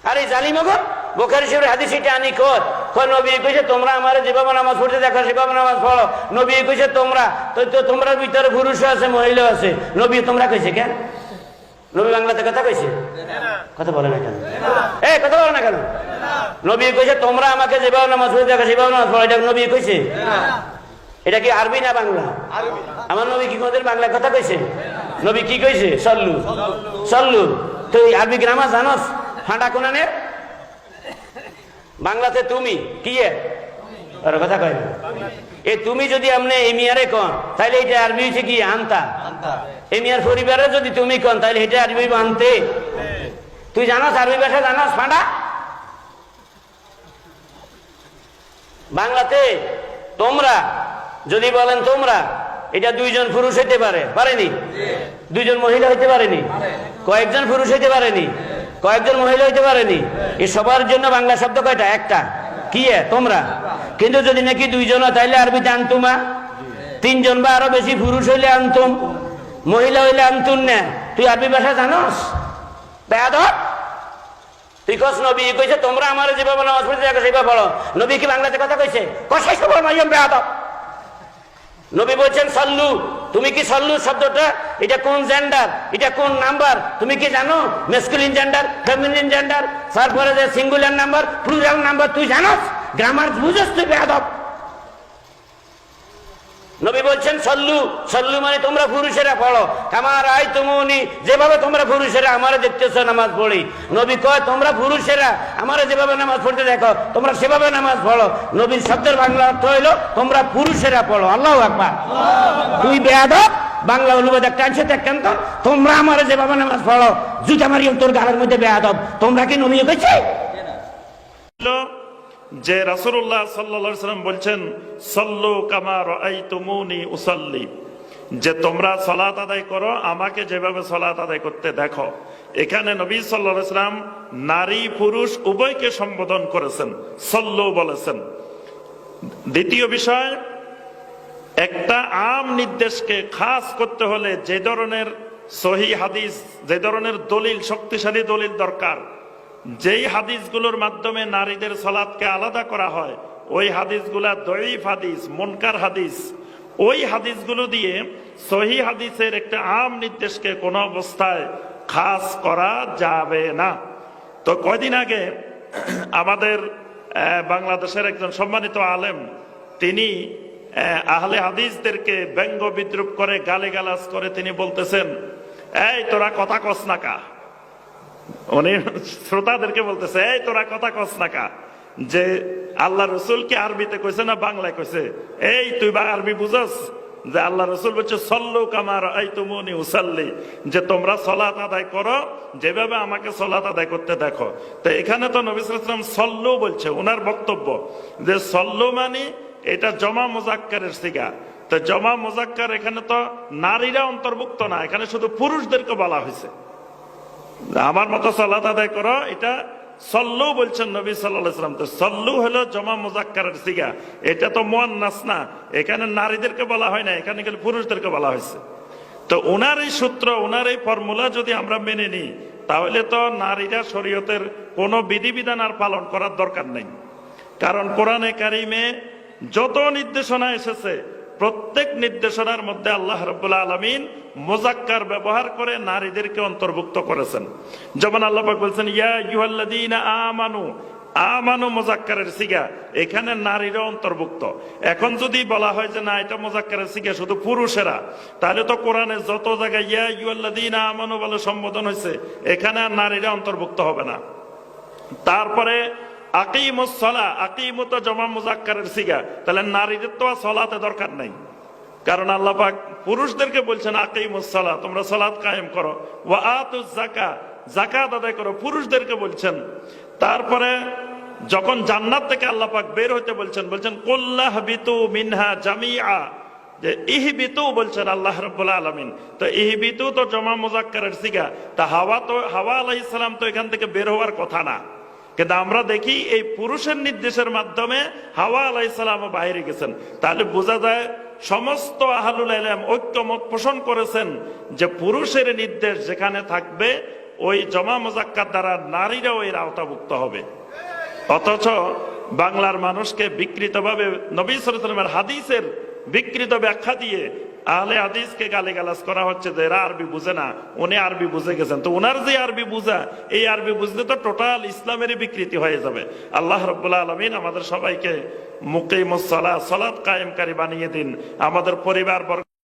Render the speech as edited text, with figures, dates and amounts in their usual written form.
আরে জালিম গো, বুখারী শরীফের হাদিস এটা আনি কর নবী কইছে তোমরা আমার যেভাবে নামাজ পড়তে দেখো সেভাবে নামাজ পড়ো। নবী কইছে তোমরা তো তোমরা ভিতরে পুরুষ আছে মহিলা আছে। নবী তোমরা কইছে কেন? নবী বাংলাতে কথা কইছে? কথা বলে না কেন? কথা বলে না কেন? নবী কইছে তোমরা আমাকে যেভাবে নামাজ পড়তে দেখো সেভাবে নামাজ পড়ো, এটা নবী কইছে? এটা কি আরবি না বাংলা? আমার নবী কি কোনদিন বাংলা কথা কইছে? নবী কি কইছে? সল্লু সল্লু। তো এই আরবি গ্রামার জানোস? ফাঁটা কোনানে বাংলাতে তুমি কি আর কথা কয় না। এ তুমি যদি আপনি এমিয়ারে কন তাহলে এটা আরবি হচ্ছে কি? আনতা। এমিয়ার পরিবারে যদি তুমি কন তাহলে এটা আরবি আনতে। তুই জানোস আরবি ভাষা জানোস? ফাঁটা বাংলাতে তোমরা যদি বলেন তোমরা, এটা দুইজন পুরুষ হইতে পারে, পারেনি? দুইজন মহিলা হইতে পারেনি? কয়েকজন পুরুষ হইতে পারেনি? কয়েকজন মহিলা হইতে পারেনি? এই সবার জন্য বাংলা শব্দ কয়টা? একটা। কি তোমরা। কিন্তু যদি নাকি দুইজন তাইলে আরবিতে আনতুমা। তিনজন বা আরো বেশি পুরুষ হইলে আনতুম, মহিলা হইলে আনতুন না। তুই আরবি ভাষা জানোস? বেয়াদব। তুই কস নবী কইছে তোমরা আমার যেভাবে নামাজ পড়তে দেখো সেভাবে পড়ো। নবী কি বাংলাতে কথা কইছে? কষাই সব বেয়াদব। নবী বলছেন সল্লু। তুমি কি সল্লু শব্দটা এটা কোন জেন্ডার, এটা কোন নাম্বার তুমি কি জানো? মেসকুলিন জেন্ডার, ফেমিনিন জেন্ডার, তারপরে যে সিঙ্গুলার নাম্বার, প্লুরাল নাম্বার তুই জানোস? গ্রামার বুঝোস তুই? বেয়াদব। নবী বলছেন সল্লু। সল্লু মানে তোমরা পুরুষেরা পড়ো কামার আই তুমুনি, যেভাবে তোমরা পুরুষেরা আমারে দেখতেছো নামাজ পড়ি। নবী কয় তোমরা পুরুষেরা আমারে যেভাবে নামাজ পড়তে দেখো তোমরা সেভাবে নামাজ পড়ো। নবীর শব্দের বাংলা অর্থ হইলো তোমরা পুরুষেরা পড়ো। আল্লাহু আকবার। তুই বেয়াদব। বাংলা অনুবাদ একটা আনছে দেখেন তো, তোমরা আমারে যেভাবে নামাজ পড়ো, জুতা মারিও তোর গালের মধ্যে। বেয়াদব। তোমরা কি নবী কইছে? যে রাসূলুল্লাহ সাল্লাল্লাহু আলাইহি ওয়াসাল্লাম বলছেন সল্লু কামা রাআইতুমুনি উসাল্লি, যে তোমরা সালাত আদায় করো আমাকে যেভাবে সালাত আদায় করতে দেখো। এখানে নবী সাল্লাল্লাহু আলাইহি ওয়াসাল্লাম নারী পুরুষ উভয়কে সম্বোধন করেছেন, সল্লু বলেছেন। দ্বিতীয় বিষয়, একটা আম নির্দেশকে খাস করতে হলে যে ধরনের সহিহ হাদিস, যে ধরনের দলিল, শক্তিশালী দলিল দরকার, যেই হাদিসগুলোর মাধ্যমে নারীদের সালাতকে আলাদা করা হয় ওই হাদিসগুলা দঈফ হাদিস, মুনকার হাদিস, ওই হাদিসগুলো দিয়ে সহিহ হাদিসের একটা আম নির্দেশকে কোনো অবস্থায় খাস করা যাবে না। তো কয়দিন আগে আমাদের বাংলাদেশের একজন সম্মানিত আলেম, তিনি আহলে হাদিসদেরকে ব্যঙ্গ বিদ্রুপ করে, গালিগালাজ করে তিনি বলতেছেন, এই তোরা কথা কস না কা। উনি শ্রোতাদেরকে বলতেছে, এই তোরা কথা কস না কা, যে আল্লাহ রসুল কি আরবিতে কইছে না বাংলায় কইছে? এই তুই বা আরবি বুঝস? যে আল্লাহ রসুল বলছে সল্লু কামা রাআইতুমুনি উসাল্লি, যে তোমরা সালাত আদায় করো যেভাবে আমাকে সালাত আদায় করতে দেখো। তো এখানে তো নবী সাল্লাল্লাহু আলাইহি ওয়াসাল্লাম সল্লু বলছে, ওনার বক্তব্য যে সল্লু মানে এটা জমা মুজাক্কারের সিগা। তো জমা মুজাক্কার এখানে তো নারীরা অন্তর্ভুক্ত না, এখানে শুধু পুরুষদেরকে বলা হয়েছে। আমার মতো সালাত আদায় করো, এটা সল্লু বলছেন নবী সাল্লাল্লাহু আলাইহি ওয়াসাল্লাম। তো সল্লু হলো জমা মুজাক্কারের সিগা, এটা তো মুয়ান্নাস না, এখানে নারীদেরকে বলা হয় না, এখানে কিন্তু পুরুষদেরকে বলা হয়েছে। তো ওনার এই সূত্র, ওনার এই ফর্মুলা যদি আমরা মেনে নিই তাহলে তো নারীরা শরীয়তের কোনো বিধিবিধান আর পালন করার দরকার নেই। কারণ কোরআনে কারিমে যত নির্দেশনা এসেছে প্রত্যেক নির্দেশনার মধ্যে আল্লাহ রাব্বুল আলামিন মুজাক্কার ব্যবহার করে নারীদেরকে অন্তর্ভুক্ত করেছেন। যেমন আল্লাহ পাক বলছেন ইয়া আইয়ুহাল্লাযীনা আমানু, আমানু মুজাক্কারের সিগা, এখানে নারীরা অন্তর্ভুক্ত। এখন যদি বলা হয় যে না এটা মুজাক্কারের সিগা শুধু পুরুষেরা, তাহলে তো কোরআনে যত জায়গায় ইয়া আইয়ুহাল্লাযীনা আমানু বলে সম্বোধন হয়েছে এখানে আর নারীরা অন্তর্ভুক্ত হবে না। তারপরে আকিমুস সালাহ, আকিমু তো জমা মুজাক্কারের সিগা, তাহলে নারীদের তো সালাতে দরকার নাই, কারণ আল্লাহ পাক পুরুষদেরকে বলছেন আকিমুস সালাহ, তোমরা সালাত কায়েম করো। ওয়া আতুজ যাকাত, যাকাত আদায় করো, পুরুষদেরকে বলছেন। তারপরে যখন জান্নাত থেকে আল্লাহ পাক বের হইতে বলছেন, বলছেন কুল্লাহবিতু মিনহা জামিআ, যে ইহবিতু বলছেন আল্লাহ রাব্বুল আলামিন। তো ইহবিতু তো জমা মুজাক্কারের সিগা, তা হাওয়া আলাইহিস সালাম তো এখান থেকে বের হওয়ার কথা না, কিন্তু আমরা দেখি এই পুরুষের নির্দেশের মাধ্যমে হাওয়া আলাইহিস সালামও বাইরে গেছেন। তাহলে বোঝা যায় সমস্ত আহলুল ইলম ঐক্যমত পোষণ করেছেন যে পুরুষের নির্দেশ যেখানে থাকবে ওই জমা মুজাক্কার দ্বারা নারীরাও এর আওতাভুক্ত হবে। অথচ বাংলার মানুষকে বিকৃতভাবে নবী সাল্লাল্লাহু আলাইহি ওয়াসাল্লামের হাদিসের বিকৃত ব্যাখ্যা দিয়ে আহলে হাদিসকে গালিগালাজ করা হচ্ছে যে এরা আরবি বুঝে না, উনি আরবি বুঝে গেছেন। তো ওনার যে আরবি বুঝা, এই আরবি বুঝলে তো টোটাল ইসলামেরই বিকৃতি হয়ে যাবে। আল্লাহ রাব্বুল আলামিন আমাদের সবাইকে মুকিমুস সালাত, সালাত কায়েমকারী বানিয়ে দিন। আমাদের পরিবার